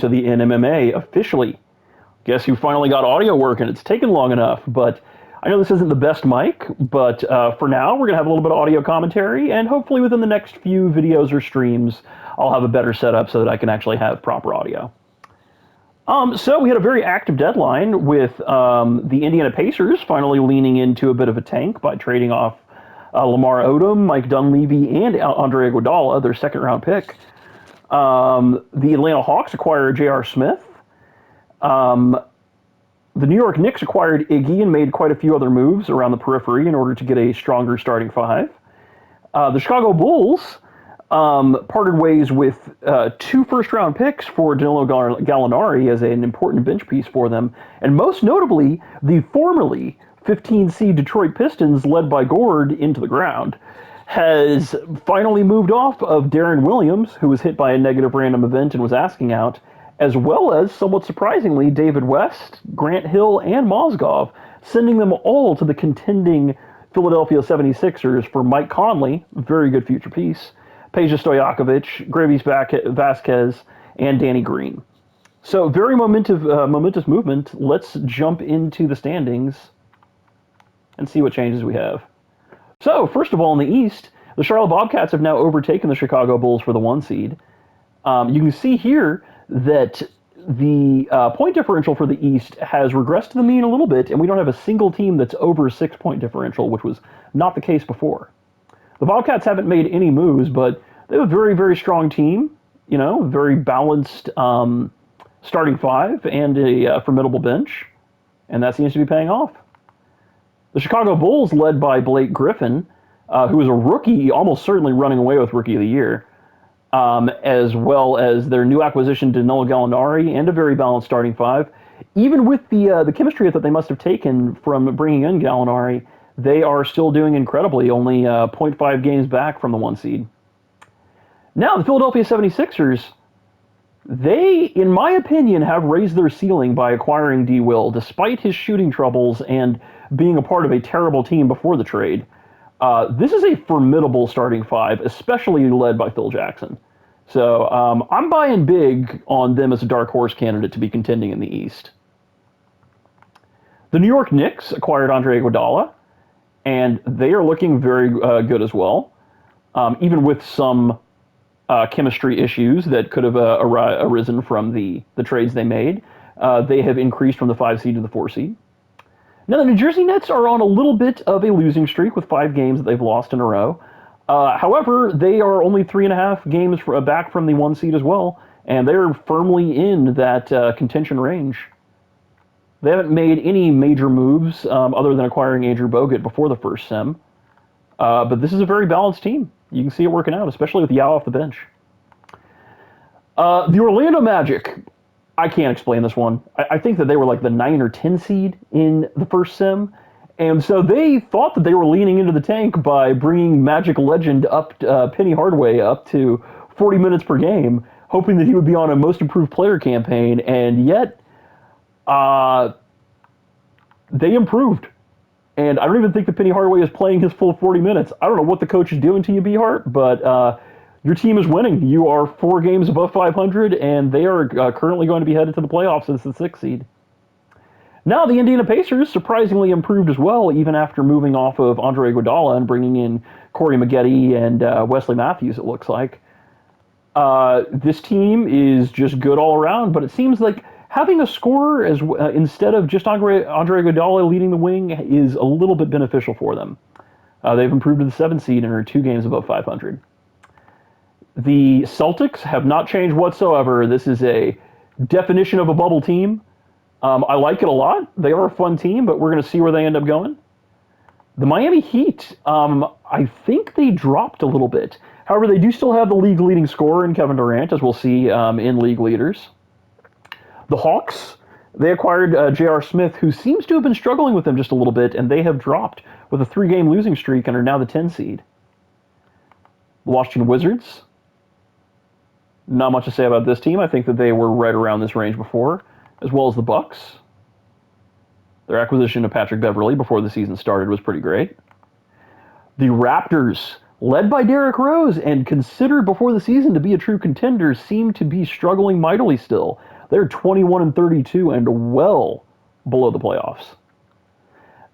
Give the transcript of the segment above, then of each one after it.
to the NMMA officially. Guess who finally got audio working? It's taken long enough, but I know this isn't the best mic, but for now, we're going to have a little bit of audio commentary, and hopefully within the next few videos or streams, I'll have a better setup so that I can actually have proper audio. So we had a very active deadline with the Indiana Pacers finally leaning into a bit of a tank by trading off Lamar Odom, Mike Dunleavy, and Andre Iguodala, their second-round pick. The Atlanta Hawks acquired J.R. Smith. The New York Knicks acquired Iggy and made quite a few other moves around the periphery in order to get a stronger starting five. The Chicago Bulls parted ways with 2 first-round picks for Danilo Gallinari as an important bench piece for them, and most notably, the formerly 15-seed Detroit Pistons, led by Gord, into the ground, has finally moved off of Darren Williams, who was hit by a negative random event and was asking out, as well as, somewhat surprisingly, David West, Grant Hill, and Mozgov, sending them all to the contending Philadelphia 76ers for Mike Conley, very good future piece, Peja Stojakovic, Gravis Vasquez, and Danny Green. So very momentous movement. Let's jump into the standings and see what changes we have. So, first of all, in the East, the Charlotte Bobcats have now overtaken the Chicago Bulls for the 1 seed. You can see here that the point differential for the East has regressed to the mean a little bit, and we don't have a single team that's over a 6-point differential, which was not the case before. The Bobcats haven't made any moves, but they have a very, very strong team, you know, very balanced starting five and a formidable bench, and that seems to be paying off. The Chicago Bulls, led by Blake Griffin, who is a rookie, almost certainly running away with Rookie of the Year, as well as their new acquisition, Danilo Gallinari, and a very balanced starting five. Even with the chemistry that they must have taken from bringing in Gallinari, they are still doing incredibly, only 0.5 games back from the 1 seed. Now, the Philadelphia 76ers, they, in my opinion, have raised their ceiling by acquiring D. Will, despite his shooting troubles and being a part of a terrible team before the trade. This is a formidable starting five, especially led by Phil Jackson. So I'm buying big on them as a dark horse candidate to be contending in the East. The New York Knicks acquired Andre Iguodala, and they are looking very good as well, even with some chemistry issues that could have arisen from the trades they made. They have increased from the 5 seed to the 4 seed. Now, the New Jersey Nets are on a little bit of a losing streak with 5 games that they've lost in a row. However, they are only 3.5 games back from the 1 seed as well, and they're firmly in that contention range. They haven't made any major moves other than acquiring Andrew Bogut before the first sem. But this is a very balanced team. You can see it working out, especially with Yao off the bench. The Orlando Magic, I can't explain this one. I think that they were like the 9 or 10 seed in the first sem. And so they thought that they were leaning into the tank by bringing Magic legend up, Penny Hardaway up to 40 minutes per game, hoping that he would be on a most improved player campaign. And yet, they improved. And I don't even think that Penny Hardaway is playing his full 40 minutes. I don't know what the coach is doing to you, Behart, but your team is winning. You are 4 games above 500, and they are currently going to be headed to the playoffs as the 6th seed. Now, the Indiana Pacers surprisingly improved as well, even after moving off of Andre Iguodala and bringing in Corey Maggette and Wesley Matthews, it looks like. This team is just good all around, but it seems like having a scorer instead of just Andre Iguodala leading the wing is a little bit beneficial for them. They've improved to the 7th seed and are 2 games above 500. The Celtics have not changed whatsoever. This is a definition of a bubble team. I like it a lot. They are a fun team, but we're going to see where they end up going. The Miami Heat, I think they dropped a little bit. However, they do still have the league leading scorer in Kevin Durant, as we'll see in league leaders. The Hawks, they acquired J.R. Smith, who seems to have been struggling with them just a little bit, and they have dropped with a 3-game losing streak and are now the 10 seed. The Washington Wizards, not much to say about this team. I think that they were right around this range before, as well as the Bucks. Their acquisition of Patrick Beverley before the season started was pretty great. The Raptors, led by Derrick Rose and considered before the season to be a true contender, seem to be struggling mightily still. They're 21-32 and well below the playoffs.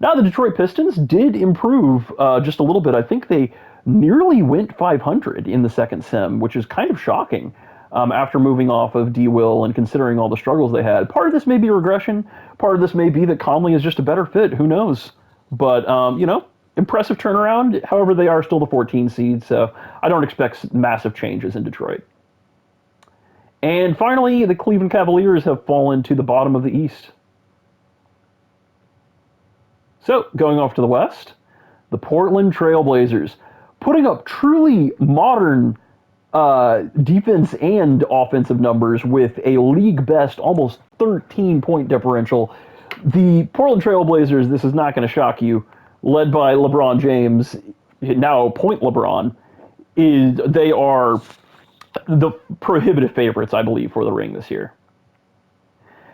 Now the Detroit Pistons did improve just a little bit. I think they nearly went 500 in the second sim, which is kind of shocking after moving off of D. Will and considering all the struggles they had. Part of this may be regression. Part of this may be that Conley is just a better fit. Who knows? But, impressive turnaround. However, they are still the 14 seed, so I don't expect massive changes in Detroit. And finally, the Cleveland Cavaliers have fallen to the bottom of the East. So, going off to the West, the Portland Trail Blazers, putting up truly modern defense and offensive numbers with a league-best almost 13-point differential. The Portland Trail Blazers, this is not going to shock you, led by LeBron James, now Point LeBron, they are the prohibitive favorites, I believe, for the ring this year.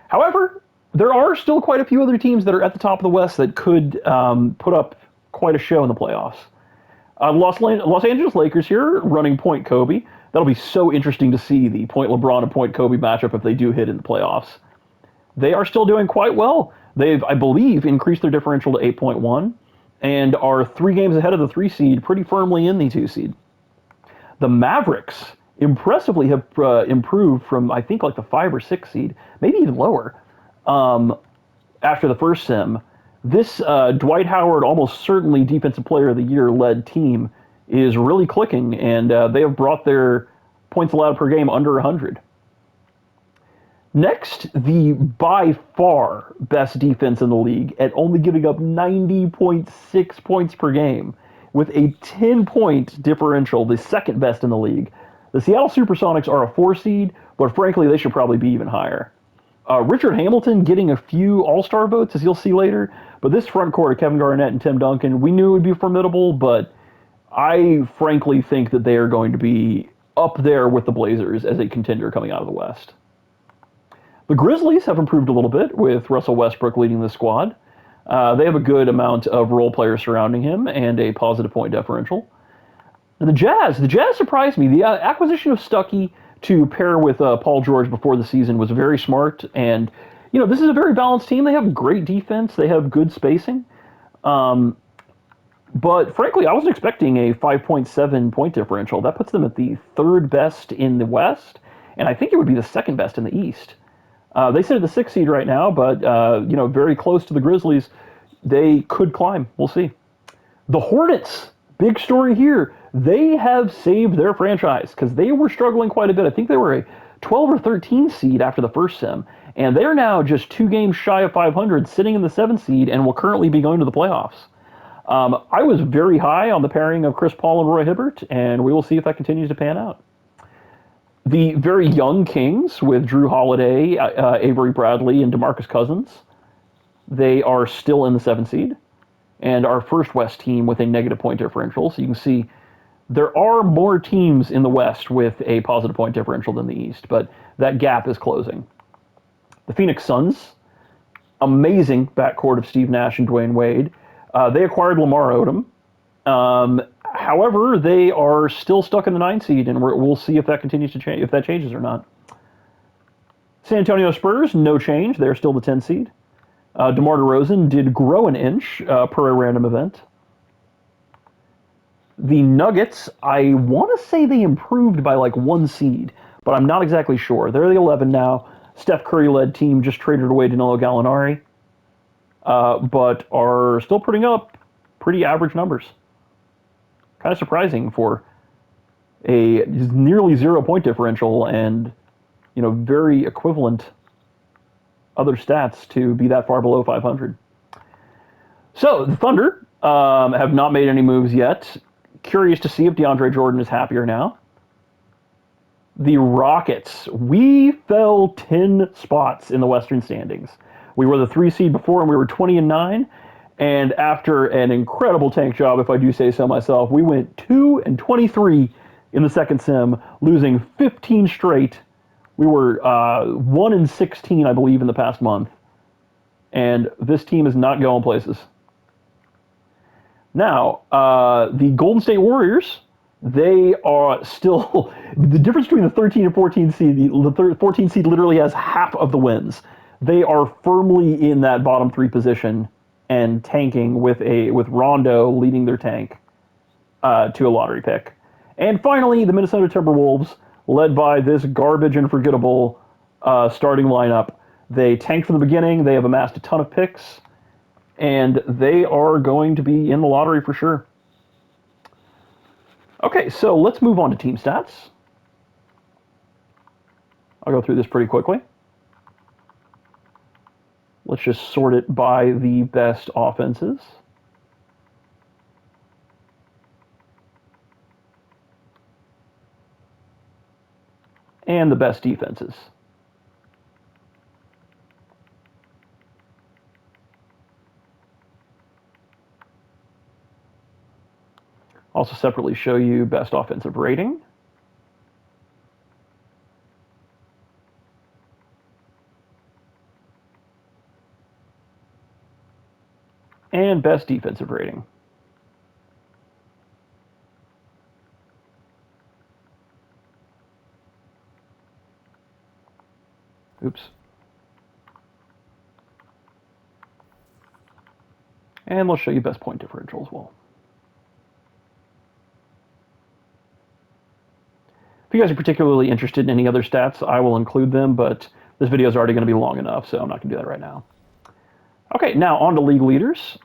However, there are still quite a few other teams that are at the top of the West that could put up quite a show in the playoffs. Los Angeles Lakers here running Point Kobe. That'll be so interesting to see the Point LeBron and Point Kobe matchup if they do hit in the playoffs. They are still doing quite well. They've, I believe, increased their differential to 8.1 and are 3 games ahead of the 3 seed, pretty firmly in the 2 seed. The Mavericks impressively have improved from, I think, like the 5 or 6 seed, maybe even lower, after the first sim. This Dwight Howard, almost certainly Defensive Player of the Year led team is really clicking, and they have brought their points allowed per game under 100. Next, the by far best defense in the league at only giving up 90.6 points per game with a 10-point differential, the second best in the league. The Seattle Supersonics are a 4 seed, but frankly, they should probably be even higher. Richard Hamilton getting a few All-Star votes, as you'll see later, but this front court of Kevin Garnett and Tim Duncan, we knew it would be formidable, but I frankly think that they are going to be up there with the Blazers as a contender coming out of the West. The Grizzlies have improved a little bit with Russell Westbrook leading the squad. They have a good amount of role players surrounding him and a positive point differential. And the Jazz surprised me. The acquisition of Stuckey to pair with Paul George before the season was very smart. And, this is a very balanced team. They have great defense. They have good spacing. But frankly, I wasn't expecting a 5.7 point differential. That puts them at the 3rd best in the West, and I think it would be the 2nd best in the East. They sit at the 6th seed right now, but, very close to the Grizzlies. They could climb. We'll see. The Hornets, big story here. They have saved their franchise because they were struggling quite a bit. I think they were a 12 or 13 seed after the first sim, and they're now just 2 games shy of 500, sitting in the 7th seed, and will currently be going to the playoffs. I was very high on the pairing of Chris Paul and Roy Hibbert, and we will see if that continues to pan out. The very young Kings with Drew Holiday, Avery Bradley, and DeMarcus Cousins, they are still in the 7th seed, and our first West team with a negative point differential. So you can see there are more teams in the West with a positive point differential than the East, but that gap is closing. The Phoenix Suns, amazing backcourt of Steve Nash and Dwayne Wade. They acquired Lamar Odom. However, they are still stuck in the 9 seed, and we'll see if that continues to change, if that changes or not. San Antonio Spurs, no change. They're still the 10 seed. DeMar DeRozan did grow an inch per a random event. The Nuggets, I want to say they improved by like 1 seed, but I'm not exactly sure. They're the 11 now. Steph Curry-led team just traded away Danilo Gallinari, but are still putting up pretty average numbers. Kind of surprising for a nearly 0 point differential and, very equivalent other stats to be that far below 500. So the Thunder have not made any moves yet. Curious to see if DeAndre Jordan is happier now. The Rockets, we fell 10 spots in the Western standings. We were the 3 seed before, and we were 20-9. And after an incredible tank job, if I do say so myself, we went 2-23 in the second sim, losing 15 straight. We were 1-16, I believe, in the past month. And this team is not going places. Now, the Golden State Warriors They are still the difference between the 13 and 14 seed. The 14 seed literally has half of the wins. They are firmly in that bottom three position and tanking with Rondo leading their tank to a lottery pick. And finally, the Minnesota Timberwolves, led by this garbage and forgettable starting lineup. They tanked from the beginning. They have amassed a ton of picks, and they are going to be in the lottery for sure. Okay, so let's move on to team stats. I'll go through this pretty quickly. Let's just sort it by the best offenses. And the best defenses. Also separately show you best offensive rating. And best defensive rating. Oops. And we'll show you best point differential as well. If you guys are particularly interested in any other stats, I will include them, but this video is already going to be long enough, so I'm not going to do that right now. Okay, now on to league leaders.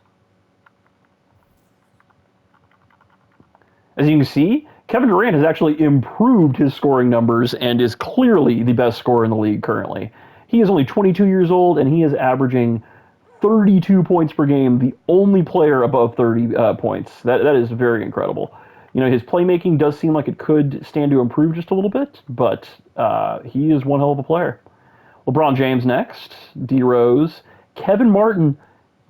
As you can see, Kevin Durant has actually improved his scoring numbers and is clearly the best scorer in the league currently. He is only 22 years old, and he is averaging 32 points per game, the only player above 30 points. That is very incredible. You know, his playmaking does seem like it could stand to improve just a little bit, but he is one hell of a player. LeBron James next, D Rose, Kevin Martin.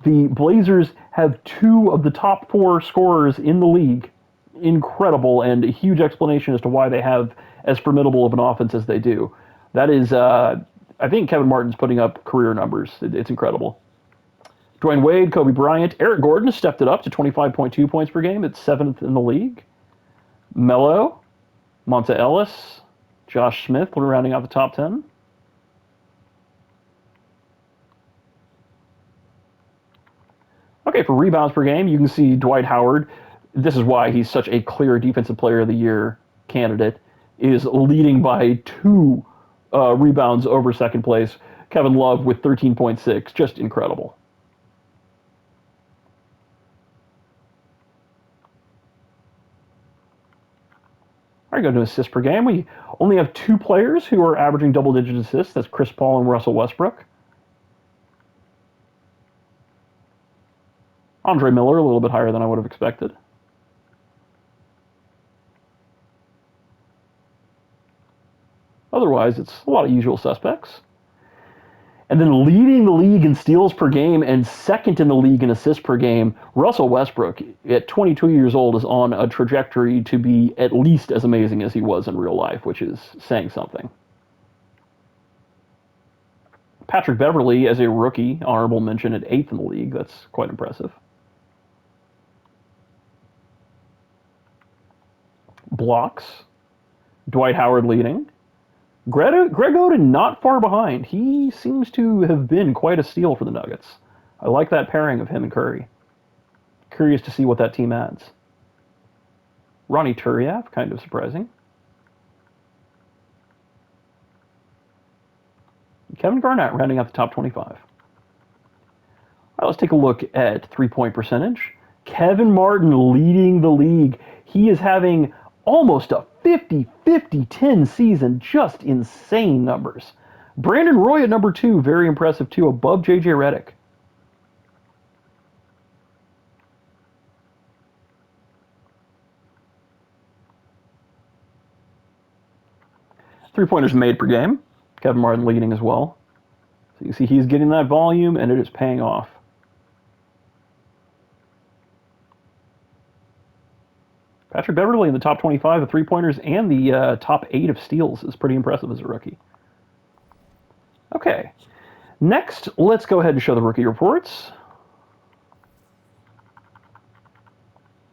The Blazers have two of the top four scorers in the league. Incredible, and a huge explanation as to why they have as formidable of an offense as they do. That is, I think Kevin Martin's putting up career numbers. It's incredible. Dwayne Wade, Kobe Bryant, Eric Gordon has stepped it up to 25.2 points per game. It's seventh in the league. Melo, Monta Ellis, Josh Smith, we're rounding out the top 10. Okay, for rebounds per game, you can see Dwight Howard. This is why he's such a clear Defensive Player of the Year candidate, is leading by 2 rebounds over second place. Kevin Love with 13.6, just incredible. All right, go to assists per game. We only have 2 players who are averaging double-digit assists. That's Chris Paul and Russell Westbrook. Andre Miller, a little bit higher than I would have expected. Otherwise, it's a lot of usual suspects. And then leading the league in steals per game and second in the league in assists per game, Russell Westbrook, at 22 years old, is on a trajectory to be at least as amazing as he was in real life, which is saying something. Patrick Beverley, as a rookie, honorable mention at 8th in the league. That's quite impressive. Blocks, Dwight Howard leading. Greg Oden not far behind. He seems to have been quite a steal for the Nuggets. I like that pairing of him and Curry. Curious to see what that team adds. Ronnie Turiaf, kind of surprising. Kevin Garnett rounding out the top 25. All right, let's take a look at three-point percentage. Kevin Martin leading the league. He is having almost a 50-50-10 season, just insane numbers. Brandon Roy at number 2, very impressive too, above J.J. Redick. Three-pointers made per game. Kevin Martin leading as well. So you see he's getting that volume, and it is paying off. Patrick Beverley in the top 25 of three-pointers and the top 8 of steals is pretty impressive as a rookie. Okay, next, let's go ahead and show the rookie reports.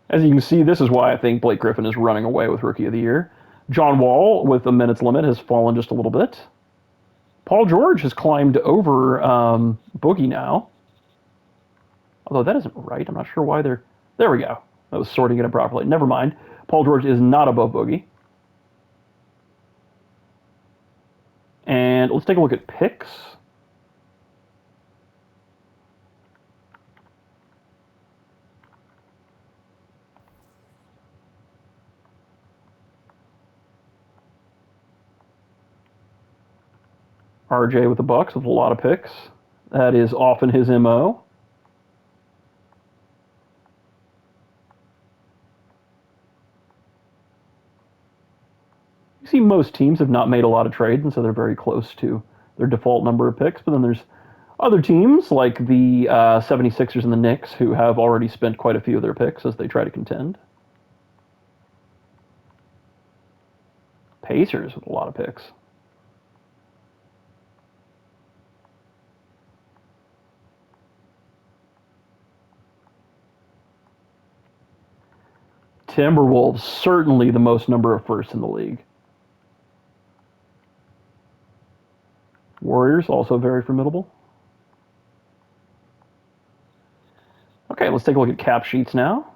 As you can see, this is why I think Blake Griffin is running away with Rookie of the Year. John Wall, with the minutes limit, has fallen just a little bit. Paul George has climbed over Boogie now. Although that isn't right. I'm not sure why they're... There we go. I was sorting it improperly. Never mind. Paul George is not above Boogie. And let's take a look at picks. RJ with the Bucks with a lot of picks. That is often his MO. You see most teams have not made a lot of trades, and so they're very close to their default number of picks. But then there's other teams like the 76ers and the Knicks who have already spent quite a few of their picks as they try to contend. Pacers with a lot of picks. Timberwolves, certainly the most number of firsts in the league. Warriors, also very formidable. Okay, let's take a look at cap sheets now.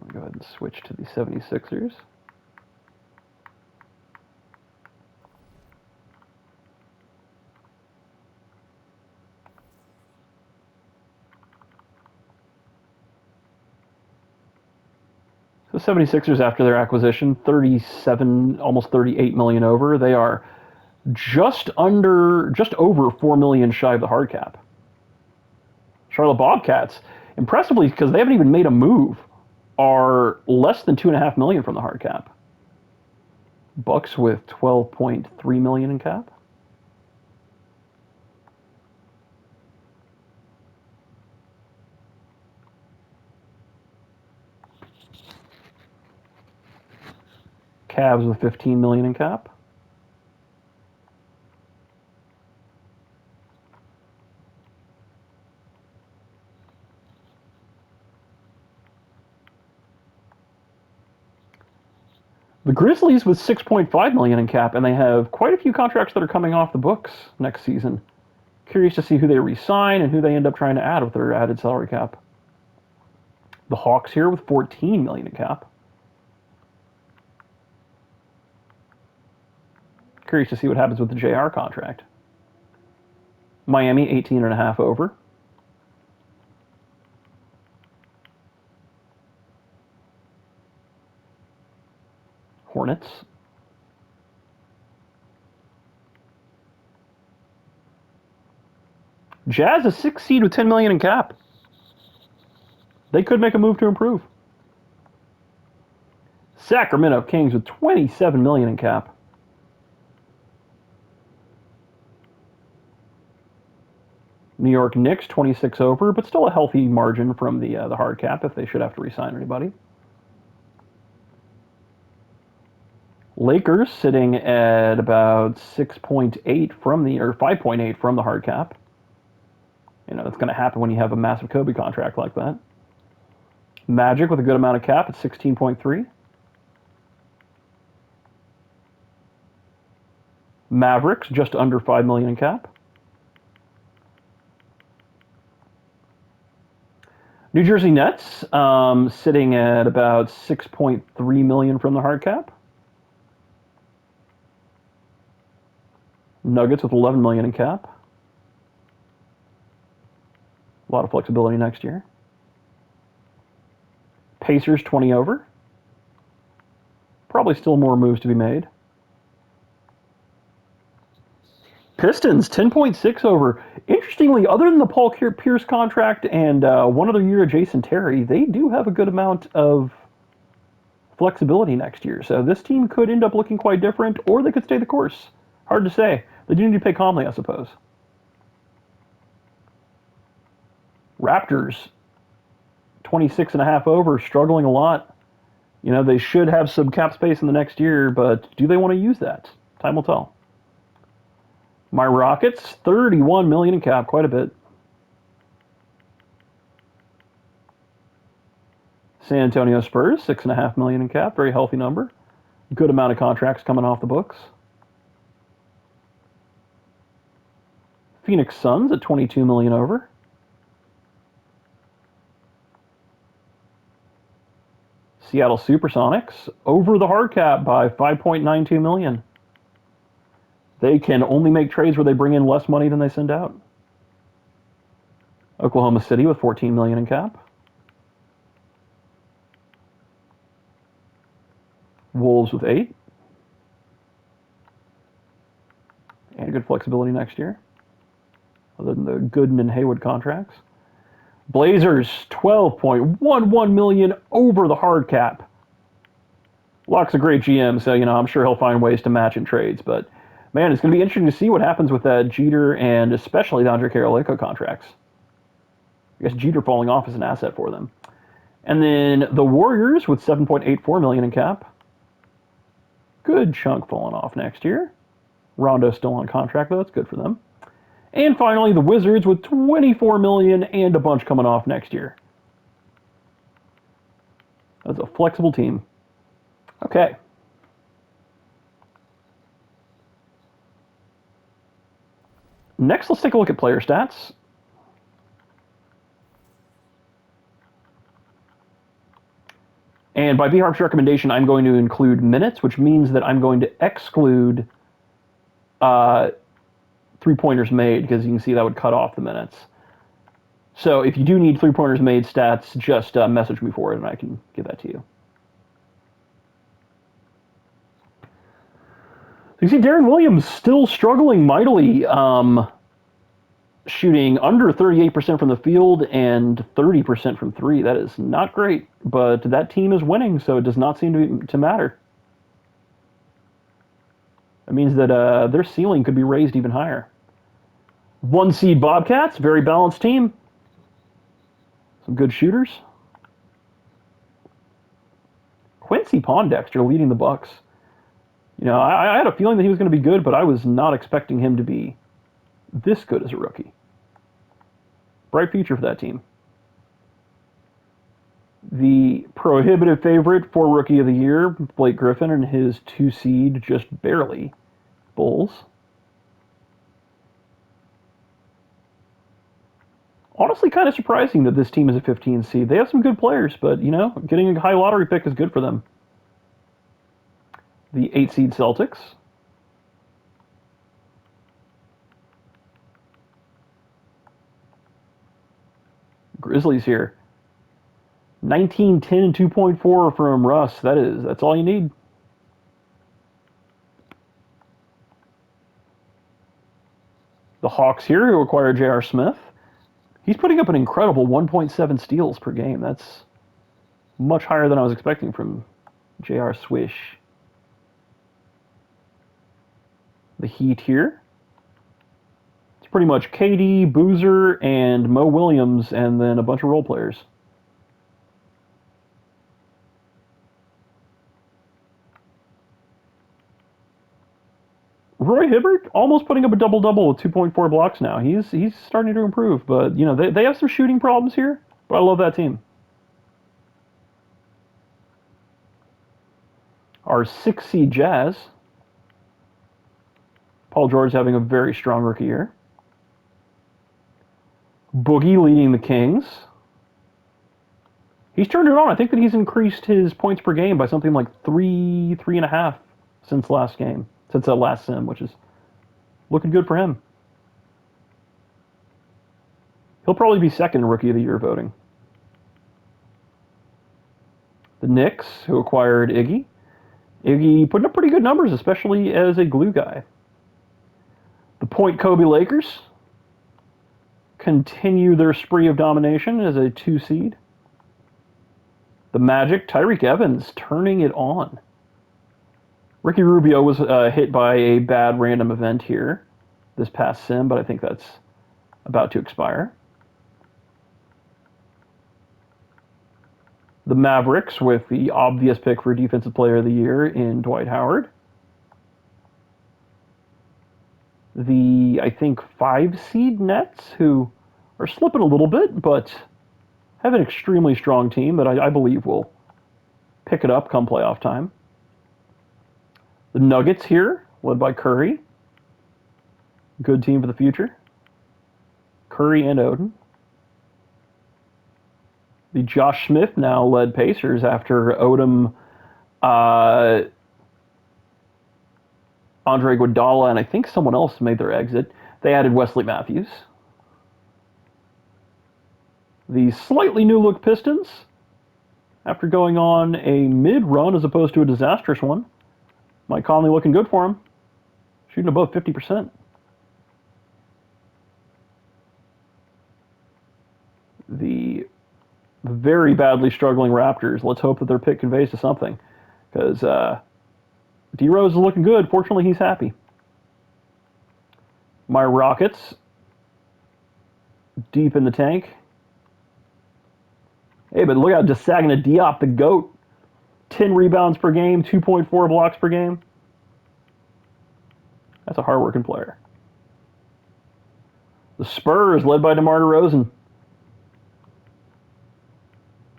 I'll go ahead and switch to the 76ers. The 76ers, after their acquisition, 37, almost 38 million over. They are just over 4 million shy of the hard cap. Charlotte Bobcats, impressively, because they haven't even made a move, are less than 2.5 million from the hard cap. Bucks with 12.3 million in cap. Cavs with 15 million in cap. The Grizzlies with 6.5 million in cap, and they have quite a few contracts that are coming off the books next season. Curious to see who they re-sign and who they end up trying to add with their added salary cap. The Hawks here with 14 million in cap. Curious to see what happens with the JR contract. Miami, 18.5 over. Hornets. Jazz, a 6 seed with 10 million in cap. They could make a move to improve. Sacramento Kings with 27 million in cap. New York Knicks, 26 over, but still a healthy margin from the hard cap if they should have to re-sign anybody. Lakers sitting at about 6.8 from the, or 5.8 from the hard cap. You know, that's going to happen when you have a massive Kobe contract like that. Magic with a good amount of cap at 16.3. Mavericks just under 5 million in cap. New Jersey Nets sitting at about 6.3 million from the hard cap. Nuggets with 11 million in cap. A lot of flexibility next year. Pacers 20 over. Probably still more moves to be made. Pistons 10.6 over. Interestingly, other than the Paul Pierce contract and 1 other year of Jason Terry, they do have a good amount of flexibility next year. So this team could end up looking quite different, or they could stay the course. Hard to say. They do need to play calmly, I suppose. Raptors 26.5 over, struggling a lot. You know, they should have some cap space in the next year, but do they want to use that? Time will tell. My Rockets, 31 million in cap, quite a bit. San Antonio Spurs, $6.5 million in cap, very healthy number. Good amount of contracts coming off the books. Phoenix Suns at $22 million over. Seattle Supersonics over the hard cap by $5.92 million. They can only make trades where they bring in less money than they send out. Oklahoma City with $14 million in cap. Wolves with 8. And good flexibility next year, other than the Gooden and Haywood contracts. Blazers, $12.11 million over the hard cap. Locke's a great GM, so I'm sure he'll find ways to match in trades. But man, it's going to be interesting to see what happens with that Jeter and especially the Andre Carolco contracts. I guess Jeter falling off is an asset for them. And then the Warriors with $7.84 million in cap. Good chunk falling off next year. Rondo's still on contract, though. That's good for them. And finally, the Wizards with $24 million and a bunch coming off next year. That's a flexible team. Okay. Next, let's take a look at player stats. And by B-Harp's recommendation, I'm going to include minutes, which means that I'm going to exclude three-pointers made, because you can see that would cut off the minutes. So if you do need three-pointers made stats, just message me for it, and I can give that to you. So you see Darren Williams still struggling mightily, shooting under 38% from the field and 30% from three. That is not great, but that team is winning, so it does not seem to matter. That means that their ceiling could be raised even higher. 1 seed Bobcats, very balanced team. Some good shooters. Quincy Pondexter leading the Bucks. I had a feeling that he was going to be good, but I was not expecting him to be this good as a rookie. Bright future for that team. The prohibitive favorite for Rookie of the Year, Blake Griffin, and his 2 seed, just barely, Bulls. Honestly, kind of surprising that this team is a 15 seed. They have some good players, but, getting a high lottery pick is good for them. The 8 seed Celtics. Grizzlies here. 19, 10, and 2.4 from Russ. That's all you need. The Hawks here, who acquired J.R. Smith. He's putting up an incredible 1.7 steals per game. That's much higher than I was expecting from J.R. Swish. The Heat here. It's pretty much KD, Boozer, and Mo Williams, and then a bunch of role players. Roy Hibbert almost putting up a double-double with 2.4 blocks now. He's starting to improve, but they have some shooting problems here, but I love that team. Our 6 seed Jazz. Paul George having a very strong rookie year. Boogie leading the Kings. He's turned it on. I think that he's increased his points per game by something like 3.5 since last game. Since that last sim, which is looking good for him. He'll probably be second in Rookie of the Year voting. The Knicks, who acquired Iggy. Iggy putting up pretty good numbers, especially as a glue guy. The Point Kobe Lakers continue their spree of domination as a 2 seed. The Magic, Tyreek Evans turning it on. Ricky Rubio was hit by a bad random event here this past sim, but I think that's about to expire. The Mavericks with the obvious pick for Defensive Player of the Year in Dwight Howard. The, I think, 5 seed Nets, who are slipping a little bit, but have an extremely strong team that I believe will pick it up come playoff time. The Nuggets here, led by Curry. Good team for the future. Curry and Oden. The Josh Smith now led Pacers after Odom, Andre Iguodala, and I think someone else made their exit. They added Wesley Matthews. The slightly new look Pistons, after going on a mid-run as opposed to a disastrous one. Mike Conley looking good for him, shooting above 50%. The very badly struggling Raptors, let's hope that their pick conveys to something, because D-Rose is looking good. Fortunately, he's happy. My Rockets, deep in the tank. Hey, but look out, just sagging a Diop, the GOAT. 10 rebounds per game, 2.4 blocks per game. That's a hard-working player. The Spurs, led by DeMar DeRozan.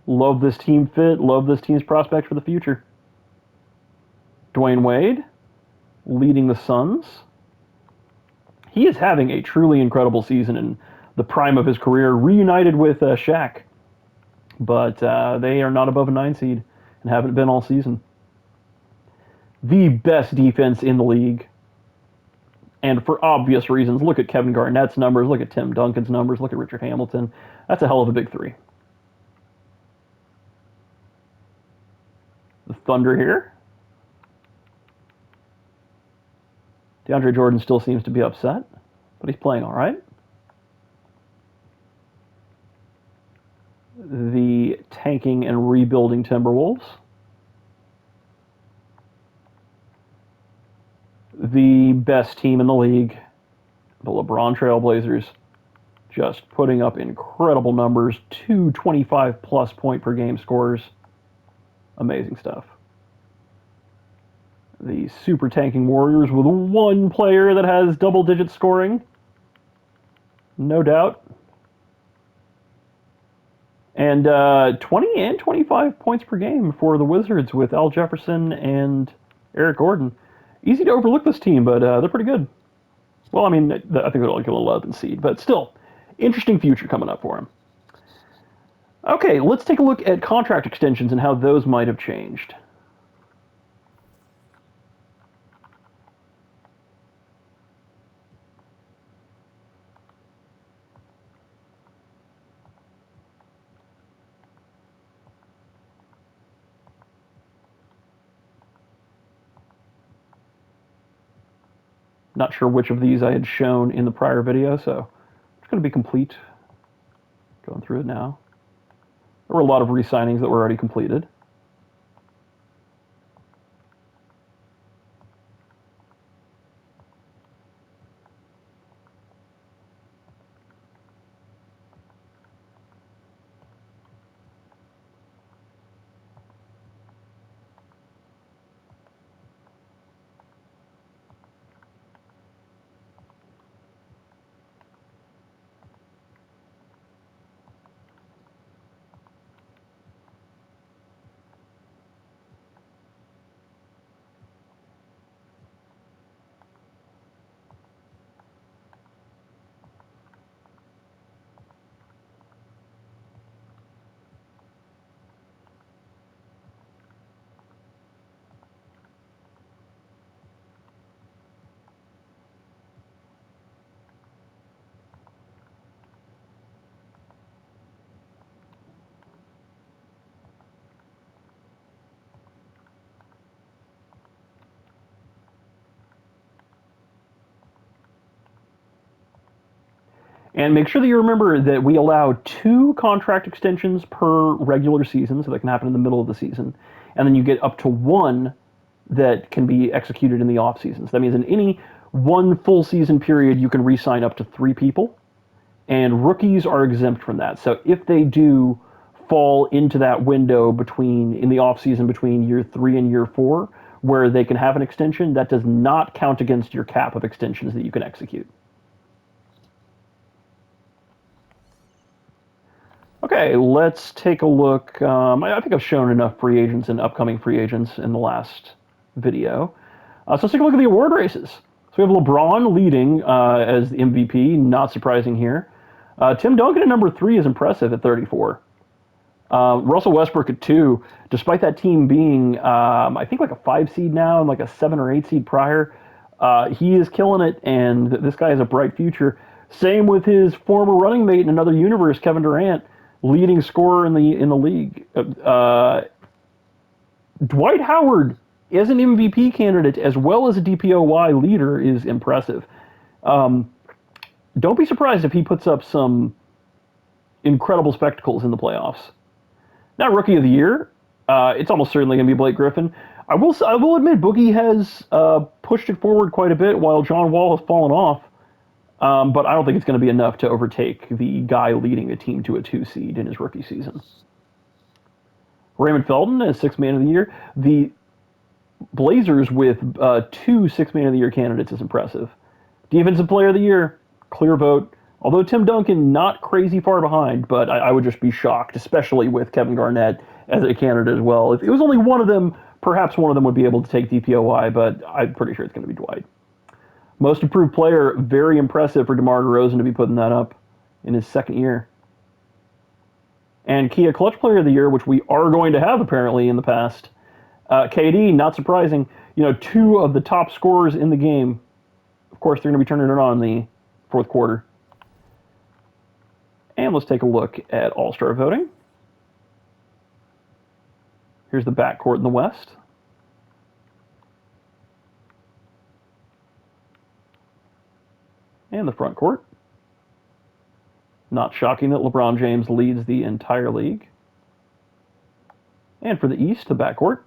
Love this team fit. Love this team's prospects for the future. Dwayne Wade, leading the Suns. He is having a truly incredible season in the prime of his career, reunited with Shaq. But they are not above a 9 seed and haven't been all season. The best defense in the league. And for obvious reasons, look at Kevin Garnett's numbers, look at Tim Duncan's numbers, look at Richard Hamilton. That's a hell of a big three. The Thunder here. DeAndre Jordan still seems to be upset, but he's playing all right. The tanking and rebuilding Timberwolves. The best team in the league, the LeBron Trailblazers, just putting up incredible numbers, 225-plus point per game scores. Amazing stuff. The super tanking Warriors with one player that has double-digit scoring. No doubt. And 20 and 25 points per game for the Wizards with Al Jefferson and Eric Gordon. Easy to overlook this team, but they're pretty good. Well, I mean, I think they're like an 11 seed, but still, interesting future coming up for them. Okay, let's take a look at contract extensions and how those might have changed. Not sure which of these I had shown in the prior video, so it's going to be complete. Going through it now. There were a lot of re-signings that were already completed. And make sure that you remember that we allow 2 contract extensions per regular season, so that can happen in the middle of the season. And then you get up to 1 that can be executed in the off season. So that means in any 1 full season period, you can re-sign up to 3 people. And rookies are exempt from that. So if they do fall into that window in the off season between year 3 and year 4, where they can have an extension, that does not count against your cap of extensions that you can execute. Okay, Okay, let's take a look. I think I've shown enough free agents and upcoming free agents in the last video. So let's take a look at the award races. So we have LeBron leading as the MVP, not surprising here. Tim Duncan at number 3 is impressive at 34. Russell Westbrook at 2, despite that team being, I think, like a 5 seed now and like a 7 or 8 seed prior. He is killing it, and this guy has a bright future. Same with his former running mate in another universe, Kevin Durant, leading scorer in the league. Dwight Howard, as an MVP candidate as well as a DPOY leader, is impressive. Don't be surprised if he puts up some incredible spectacles in the playoffs. Now, Rookie of the Year, it's almost certainly going to be Blake Griffin. I will admit, Boogie has pushed it forward quite a bit while John Wall has fallen off. But I don't think it's going to be enough to overtake the guy leading a team to a 2 seed in his rookie season. Raymond Felton as 6th Man of the Year. The Blazers with 2 6th Man of the Year candidates is impressive. Defensive Player of the Year, clear vote. Although Tim Duncan, not crazy far behind, but I would just be shocked, especially with Kevin Garnett as a candidate as well. If it was only one of them, perhaps one of them would be able to take DPOY, but I'm pretty sure it's going to be Dwight. Most Improved Player, very impressive for DeMar DeRozan to be putting that up in his 2nd year. And Kia Clutch Player of the Year, which we are going to have apparently in the past. KD, not surprising. 2 of the top scorers in the game. Of course, they're going to be turning it on in the 4th quarter. And let's take a look at All-Star voting. Here's the backcourt in the West. And the front court. Not shocking that LeBron James leads the entire league. And for the East, the backcourt.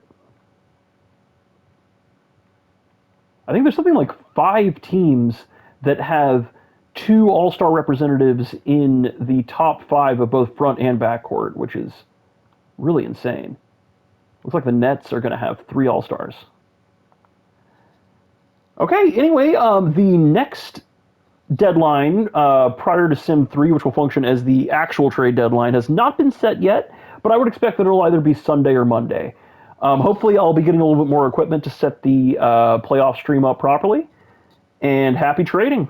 I think there's something like 5 teams that have 2 All-Star representatives in the top 5 of both front and backcourt, which is really insane. Looks like the Nets are going to have 3 All-Stars. Okay, anyway, the next deadline prior to Sim 3, which will function as the actual trade deadline, has not been set yet, but I would expect that it'll either be Sunday or Monday. Hopefully I'll be getting a little bit more equipment to set the playoff stream up properly, and happy trading.